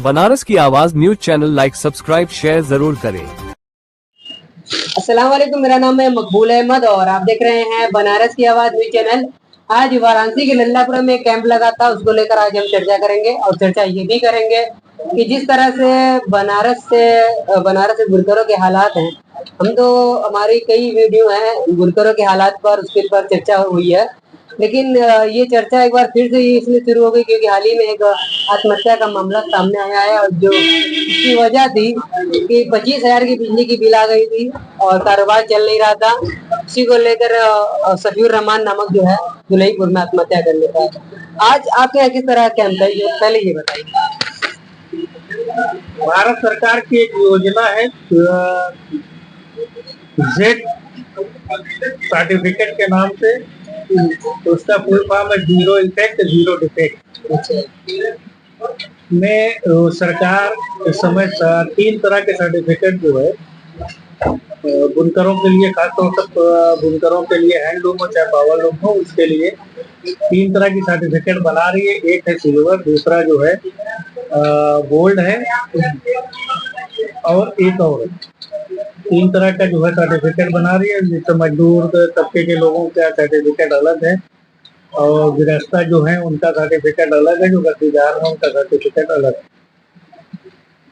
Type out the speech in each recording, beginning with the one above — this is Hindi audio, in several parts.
बनारस की आवाज news channel like subscribe share जरूर करें। अस्सलाम वालेकुम, मेरा नाम है मकबूल अहमद और आप देख रहे हैं बनारस की आवाज न्यूज चैनल। आज वाराणसी के लल्लापुरा में कैंप लगा था, उसको लेकर आज हम चर्चा करेंगे और चर्चा ये भी करेंगे कि जिस तरह से बनारस से बुनकरों के हालात हैं। हम तो हमारी कई वीडियो हैं बुनकरों के हालात पर, उसके पर चर्चा हुई है, लेकिन ये चर्चा एक बार फिर से इसलिए शुरू हो गई क्योंकि हाल ही में एक आत्महत्या का मामला सामने आया है और जो इसकी वजह थी कि 25,000 की बिजली की बिल आ गई थी और कारोबार चल नहीं रहा था। इसी को लेकर सफीउर रहमान नामक जो है दुलईपुर में आत्महत्या कर लेता है। आज आपके यहाँ किस तरह कैंप है, पहले ये बताइए। भारत सरकार की एक योजना है जेड सर्टिफिकेट के नाम से, तो उसका फुल फॉर्म है जीरो इफेक्ट जीरो डिफेक्ट। में सरकार इस समय 3 तरह के सर्टिफिकेट जो है बुनकरों के लिए, खासतौर पर बुनकरों के लिए, हैंडलूम हो चाहे पावर लूम हो, उसके लिए 3 तरह की सर्टिफिकेट बना रही है। एक है सिल्वर, दूसरा जो है गोल्ड है और एक और 3 तरह का जो है सर्टिफिकेट बना रही है। जैसे मजदूर तबके के लोगों का सर्टिफिकेट अलग है और गृहस्था जो है उनका सर्टिफिकेट अलग है, जो गद्दीदार है उनका सर्टिफिकेट अलग है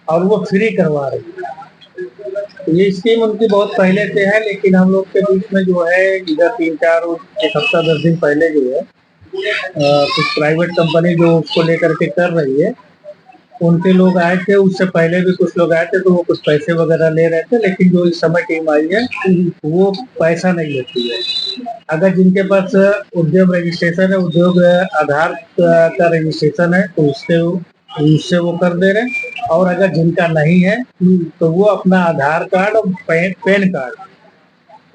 और वो फ्री करवा रही है। ये स्कीम उनकी बहुत पहले से है, लेकिन हम लोग के बीच में जो है इधर 3-4 एक हफ्ता 10 दिन पहले जो है कुछ प्राइवेट कंपनी जो उसको लेकर के कर रही है, उनके लोग आए थे। उससे पहले भी कुछ लोग आए थे, तो वो कुछ पैसे वगैरह ले रहे थे, लेकिन जो इस समय टीम आई है वो पैसा नहीं लेती है। अगर जिनके पास उद्योग रजिस्ट्रेशन है, उद्योग आधार का रजिस्ट्रेशन है, तो उससे वो कर दे रहे हैं। और अगर जिनका नहीं है तो वो अपना आधार कार्ड और पैन कार्ड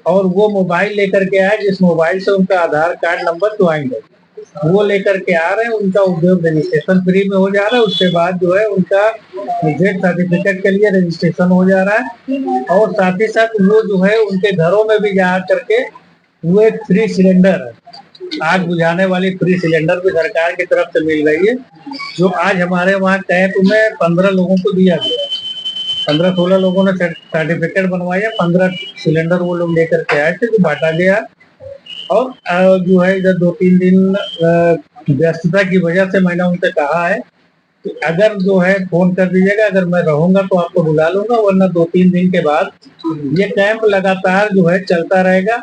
और वो मोबाइल लेकर के आए, जिस मोबाइल से उनका आधार कार्ड नंबर ज्वाइन है, वो लेकर के आ रहे हैं। उनका उद्योग रजिस्ट्रेशन फ्री में हो जा रहा है। उसके बाद जो है उनका जेड सर्टिफिकेट के लिए रजिस्ट्रेशन हो जा रहा है और साथ ही साथ वो जो है उनके घरों में भी जा करके वो एक फ्री सिलेंडर है, आग बुझाने वाली फ्री सिलेंडर भी सरकार की तरफ से मिल रही है, जो आज हमारे वहाँ कैंप में 15 लोगों को दिया गया। 15-16 लोगों ने सर्टिफिकेट बनवाया, 15 सिलेंडर वो लोग लेकर के आए थे, जो बांटा गया। और जो है इधर 2-3 दिन व्यस्तता की वजह से मैंने उनसे कहा है कि अगर जो है फोन कर दीजिएगा, अगर मैं रहूंगा तो आपको बुला लूंगा, वरना 2-3 दिन के बाद ये कैंप लगातार जो है चलता रहेगा।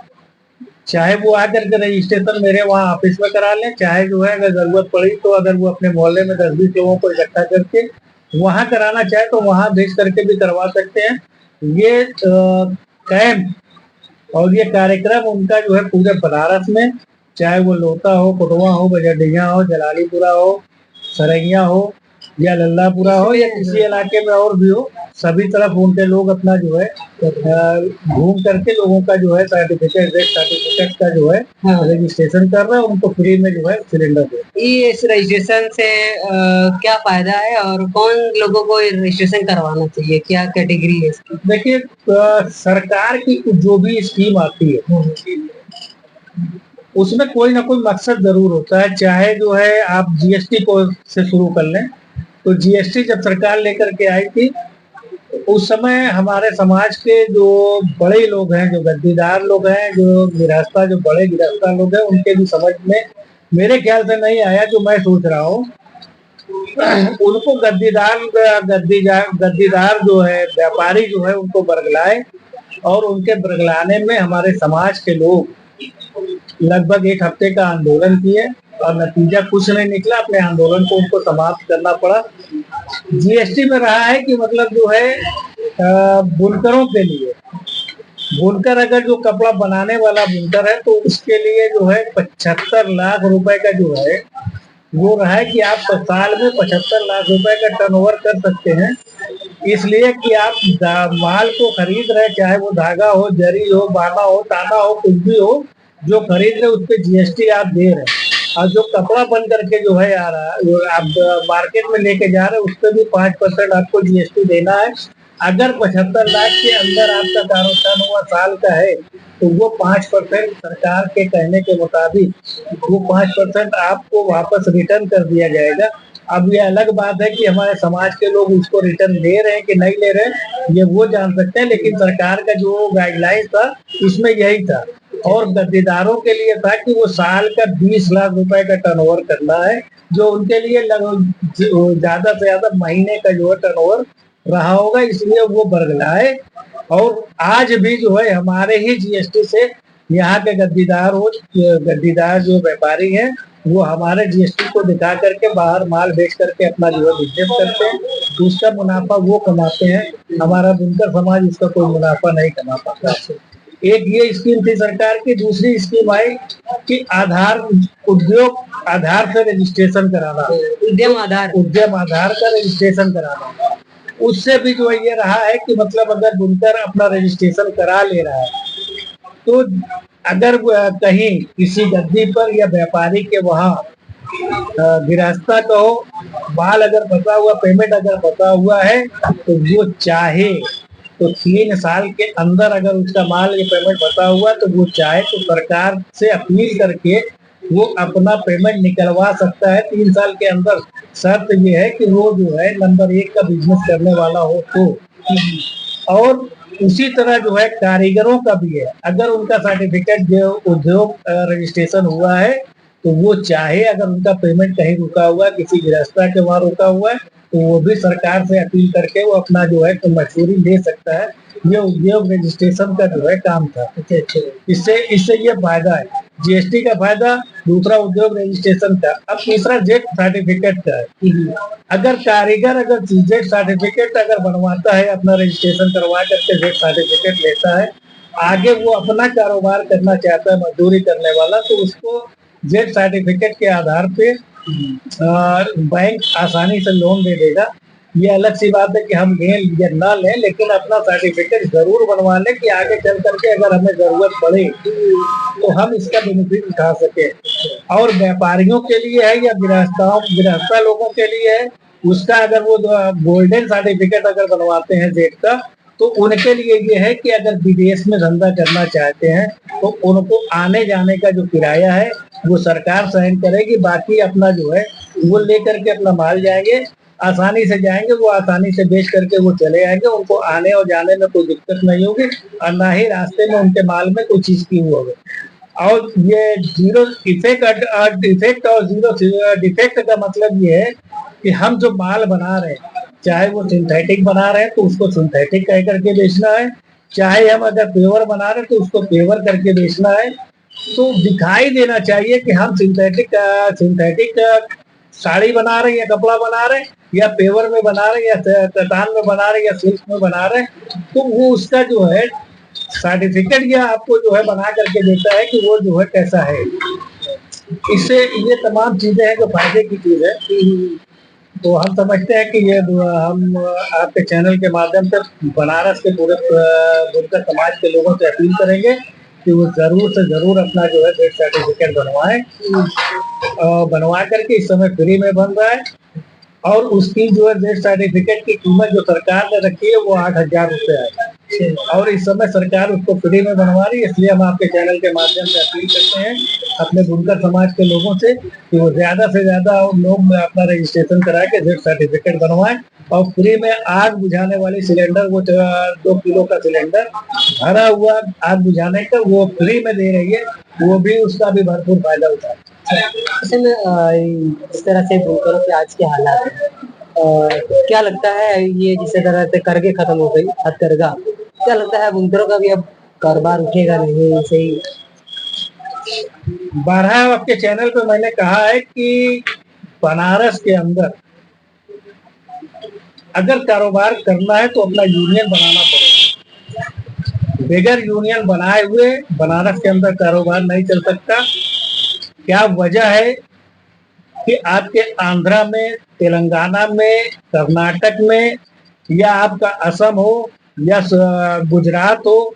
चाहे वो आकर के रजिस्ट्रेशन मेरे वहाँ ऑफिस में करा लें, चाहे जो है अगर जरूरत पड़ी तो अगर वो अपने मोहल्ले में 10-20 लोगों को इकट्ठा करके वहाँ कराना चाहे तो वहाँ भेज करके भी करवा सकते हैं। ये कैंप और ये कार्यक्रम उनका जो है पूरे बनारस में, चाहे वो लोता हो, कुटवा हो, बजडिया हो, जलालीपुरा हो, सरैया हो या लल्लापुरा हो या किसी इलाके में और भी हो, सभी तरफ उनके लोग अपना जो है घूम करके लोगों का जो है सर्टिफिकेट का जो है रजिस्ट्रेशन कर रहे हैं। उनको फ्री में जो है सिलेंडर दे। इस रजिस्ट्रेशन से क्या फायदा है और कौन लोगों को रजिस्ट्रेशन करवाना चाहिए, क्या कैटेगरी है इसकी? देखिए, सरकार की जो भी स्कीम आती है उसमें कोई ना कोई मकसद जरूर होता है। चाहे जो है आप जीएसटी को से शुरू कर लें, तो जीएसटी जब सरकार लेकर के आई थी उस समय हमारे समाज के जो बड़े लोग हैं, जो गद्दीदार लोग हैं, जो गृहस्था, जो बड़े गृहस्था लोग हैं, उनके भी समझ में मेरे ख्याल से नहीं आया जो मैं सोच रहा हूँ। उनको गद्दीदार जो है, व्यापारी जो है, उनको बरगलाए और उनके बरगलाने में हमारे समाज के लोग लगभग 1 हफ्ते का आंदोलन किए और नतीजा कुछ नहीं निकला। अपने आंदोलन को उनको समाप्त करना पड़ा। जीएसटी में रहा है कि मतलब जो है बुनकरों के लिए, बुनकर अगर जो कपड़ा बनाने वाला बुनकर है तो उसके लिए जो है 75 लाख रुपए का जो है वो रहा है कि आप साल में 75 लाख रुपए का टर्नओवर कर सकते हैं। इसलिए कि आप माल को खरीद रहे, चाहे वो धागा हो, जरी हो, बाना हो, ताना हो, कुछ भी हो, जो खरीद रहे उस पर जीएसटी आप दे रहे हैं। और जो कपड़ा बन करके जो है आ रहा है, आप मार्केट में लेके जा रहे हैं, उस पर भी 5% आपको जीएसटी देना है। अगर 75 लाख के अंदर आपका कारोबार हुआ साल का है तो वो 5% सरकार के कहने के मुताबिक वो 5% आपको वापस रिटर्न कर दिया जाएगा। अब ये अलग बात है कि हमारे समाज के लोग उसको रिटर्न ले रहे हैं कि नहीं ले रहे हैं, ये वो जान सकते हैं, लेकिन सरकार का जो गाइडलाइंस था उसमें यही था। और गद्दीदारों के लिए था कि वो साल का 20 लाख रुपए का टर्नओवर करना है, जो उनके लिए ज्यादा से ज्यादा महीने का जो है टर्नओवर रहा होगा, इसलिए वो बरगलाए। और आज भी जो है हमारे ही जीएसटी से यहाँ के गद्दीदार जो व्यापारी हैं वो हमारे जीएसटी को दिखा करके बाहर माल बेच करके अपना जो है बिजनेस करते हैं, तो उसका मुनाफा वो कमाते हैं। हमारा बुनकर समाज उसका कोई मुनाफा नहीं कमा पाता। एक ये स्कीम थी सरकार की। दूसरी स्कीम आई कि आधार से रजिस्ट्रेशन कराना, उद्यम आधार का रजिस्ट्रेशन कराना। उससे भी जो ये रहा है कि मतलब अगर बुनकर अपना रजिस्ट्रेशन करा ले रहा है, तो अगर कहीं किसी गद्दी पर या व्यापारी के वहां गिरस्ता कहो माल अगर फंसा हुआ, पेमेंट अगर फंसा हुआ है, तो वो चाहे तो 3 साल के अंदर अगर उसका माल या पेमेंट फंसा हुआ, तो वो चाहे तो सरकार से अपील करके वो अपना पेमेंट निकलवा सकता है 3 साल के अंदर। शर्त ये है कि वो जो है नंबर 1 का बिजनेस करने वाला हो तो। और उसी तरह जो है कारीगरों का भी है, अगर उनका सर्टिफिकेट जो उद्योग रजिस्ट्रेशन हुआ है, तो वो चाहे अगर उनका पेमेंट कहीं रुका हुआ है, किसी गिरस्ता के वहां रुका हुआ है, तो वो भी सरकार से अपील करके वो अपना जो है मजदूरी ले सकता है। ये उद्योग रजिस्ट्रेशन का जो है काम था। इससे ये फायदा है, जीएसटी का फायदा, दूसरा उद्योग रजिस्ट्रेशन का। अब तीसरा जेट सर्टिफिकेट का है। अगर कारीगर अगर जेट सर्टिफिकेट अगर बनवाता है, अपना रजिस्ट्रेशन करवा करके जेट सर्टिफिकेट लेता है, आगे वो अपना कारोबार करना चाहता है मजदूरी करने वाला, तो उसको जेट सर्टिफिकेट के आधार पे बैंक आसानी से लोन दे देगा। ये अलग सी बात है कि हम लें या ना लें, लेकिन अपना सर्टिफिकेट जरूर बनवा लें कि आगे चल करके अगर हमें जरूरत पड़े तो हम इसका बेनिफिट उठा सके। और व्यापारियों के लिए है या गृहस्था लोगों के लिए है, उसका अगर वो गोल्डन सर्टिफिकेट अगर बनवाते हैं जेट का, तो उनके लिए ये है कि अगर विदेश में धंधा करना चाहते हैं तो उनको आने जाने का जो किराया है वो सरकार सहन करेगी, बाकी अपना जो है वो लेकर के अपना माल जाएंगे, आसानी से जाएंगे, वो आसानी से बेच करके वो चले आएंगे, उनको आने और जाने में कोई दिक्कत नहीं होगी, और ना ही रास्ते में उनके माल में कोई चीज की हुआ होगी। और ये जीरो इफेक्ट और जीरो डिफेक्ट का मतलब ये है कि हम जो माल बना रहे हैं, चाहे वो सिंथेटिक बना रहे हैं तो उसको सिंथेटिक कह करके बेचना है, चाहे हम अगर पेवर बना रहे हैं तो उसको पेवर करके बेचना है। तो दिखाई देना चाहिए कि हम सिंथेटिक साड़ी बना रहे हैं या कपड़ा बना रहे हैं, या पेवर में बना रहे हैं, या कतान में बना रहे हैं, या सिल्क में बना रहे हैं, तो वो उसका जो है सर्टिफिकेट या आपको जो है बना करके देता है कि वो जो है कैसा है। इससे ये तमाम चीजें हैं जो फायदे की चीज है। तो हम समझते हैं कि ये हम आपके चैनल के माध्यम से बनारस के पूरे बुनकर समाज के लोगों से अपील करेंगे कि वो जरूर से जरूर अपना जो है जेट सर्टिफिकेट बनवाएं। बनवा करके इस समय फ्री में बन रहा है, और उसकी जो है जेट सर्टिफिकेट की कीमत जो सरकार ने रखी है वो 8,000 रुपये है, और इस समय सरकार उसको फ्री में बनवा रही है। इसलिए हम आपके चैनल के माध्यम से अपील करते हैं अपने बुनकर समाज के लोगों से कि वो ज्यादा से ज्यादा लोग अपना रजिस्ट्रेशन करा के जेट सर्टिफिकेट बनवाएं, और फ्री में आग बुझाने वाली सिलेंडर, वो 2 किलो का सिलेंडर भरा हुआ आग बुझाने का वो फ्री में दे रही है, वो भी उसका भी भरपूर फायदा उठाए। इस तरह से बुनकरों के आज के हालात है, क्या लगता है ये जिस तरह से करके खत्म हो गई हथकरघा, क्या लगता है बुनकरों का भी अब कारोबार उठेगा नहीं? सही 12 आपके चैनल पे मैंने कहा है कि बनारस के अंदर अगर कारोबार करना है तो अपना यूनियन बनाना पड़ेगा। बगैर यूनियन बनाए हुए बनारस के अंदर कारोबार नहीं चल सकता। क्या वजह है कि आपके आंध्रा में, तेलंगाना में, कर्नाटक में, या आपका असम हो, या गुजरात हो,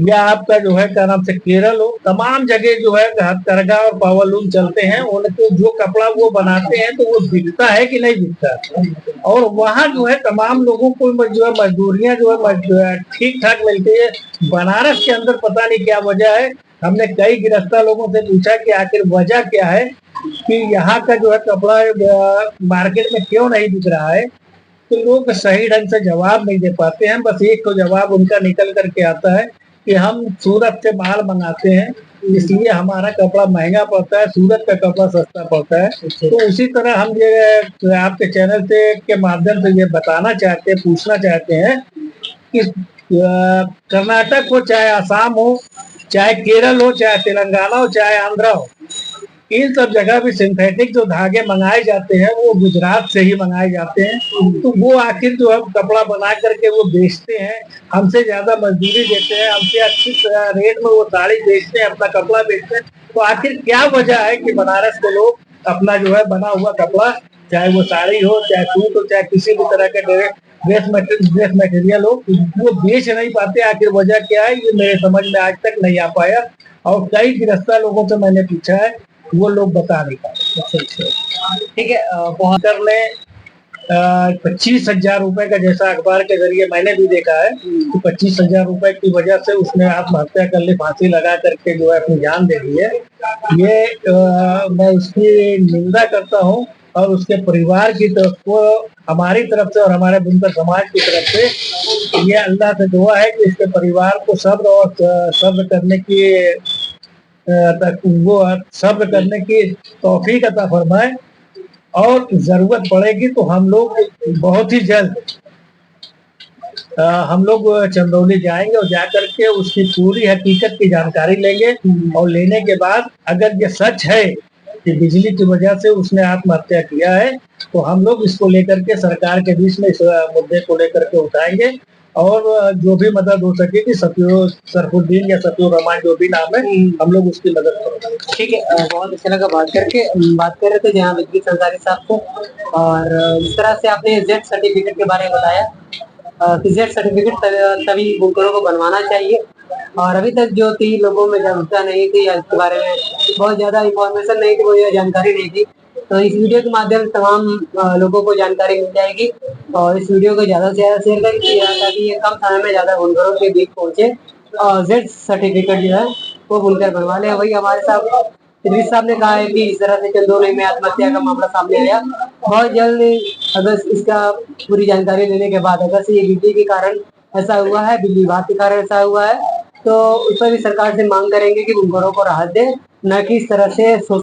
या आपका जो है क्या नाम से केरल हो, तमाम जगह जो है हथकरघा और पावरलूम चलते हैं। उनको जो कपड़ा वो बनाते हैं तो वो बिकता है कि नहीं बिकता, और वहाँ जो है तमाम लोगों को जो है मजदूरियां जो है ठीक ठाक मिलती है। बनारस के अंदर पता नहीं क्या वजह है। हमने कई गिरफ्तार लोगों से पूछा कि आखिर वजह क्या है, कि यहाँ का जो है कपड़ा मार्केट में क्यों नहीं बिक रहा है, तो लोग सही ढंग से जवाब नहीं दे पाते हैं। बस एक तो जवाब उनका निकल करके आता है कि हम सूरत से माल मंगाते हैं, इसलिए हमारा कपड़ा महंगा पड़ता है, सूरत का कपड़ा सस्ता पड़ता है। तो उसी तरह हम ये आपके चैनल से के माध्यम से ये बताना चाहते हैं, पूछना चाहते हैं कि कर्नाटक हो, चाहे आसाम हो, चाहे केरल हो, चाहे तेलंगाना हो, चाहे आंध्रा हो, इन सब जगह भी सिंथेटिक जो धागे मंगाए जाते हैं वो गुजरात से ही मंगाए जाते हैं। तो वो आखिर जो हम कपड़ा बना करके वो बेचते हैं, हमसे ज्यादा मजदूरी देते हैं, हमसे अच्छी रेट में वो साड़ी बेचते हैं, अपना कपड़ा बेचते हैं। तो आखिर क्या वजह है कि बनारस के लोग अपना जो है बना हुआ कपड़ा, चाहे वो साड़ी हो, चाहे सूट हो, चाहे किसी भी तरह के ड्रेस मटेरियल हो, वो बेच नहीं पाते? आखिर वजह क्या है, ये मेरे समझ में आज तक नहीं आ पाया। और कई गिरफ्तार लोगों से मैंने पूछा है, वो लोग बता नहीं पाते। ठीक है। बहुत कर ले 25,000 रुपए का, जैसा अखबार के जरिए मैंने भी देखा है कि 25,000 रुपए की वजह से उसने आत्महत्या कर ली, फांसी लगा करके जो है अपनी जान दे दी है। ये मैं उसकी निंदा करता हूँ और उसके परिवार की तरफ को, हमारी तरफ से और हमारे बुनकर समाज की तरफ से ये अल्लाह से दुआ है कि इसके परिवार को सब्र और सब्र करने की वो सब्र करने की तौफीक अता फरमाए। और जरूरत पड़ेगी तो हम लोग बहुत ही जल्द हम लोग चंदौली जाएंगे और जाकर के उसकी पूरी हकीकत की जानकारी लेंगे। और लेने के बाद अगर ये सच है कि बिजली की वजह से उसने आत्महत्या किया है, तो हम लोग इसको लेकर के सरकार के बीच में इस मुद्दे को लेकर के उठाएंगे और जो भी मदद हो सकेगी, सरफुद्दीन या सफीउर रहमान जो भी नाम है, हम लोग उसकी मदद करेंगे। ठीक है। बहुत अच्छा लगा बात करके। बात कर रहे थे जहाँ विद्युत संसारी साहब को, और इस तरह से आपने जेड सर्टिफिकेट के बारे में बताया कि जेड सर्टिफिकेट सभी बुनकरों को बनवाना चाहिए। और अभी तक जो थी लोगों में जागरूकता नहीं थी, इसके बारे में बहुत ज्यादा इंफॉर्मेशन नहीं थी, मुझे जानकारी नहीं थी। तो इस वीडियो के माध्यम से तमाम लोगों को जानकारी मिल जाएगी। और इस वीडियो को ज्यादा से ज्यादा शेयर करें ताकि ये कम समय में ज्यादा बुनकरों के बीच पहुंचे और जेड सर्टिफिकेट जो है वो बुनकर बनवा ले। वही हमारे साथ इदरीस साहब ने कहा है कि इस तरह से चंदौली में आत्महत्या का मामला सामने आया। बहुत जल्द अगर इसका पूरी जानकारी लेने के बाद अगर से ये बिजली के कारण ऐसा हुआ है, बिजली विभाग के कारण ऐसा हुआ है, तो उस पर भी सरकार से मांग करेंगे कि बुनकरों को राहत दे, न कि इस तरह से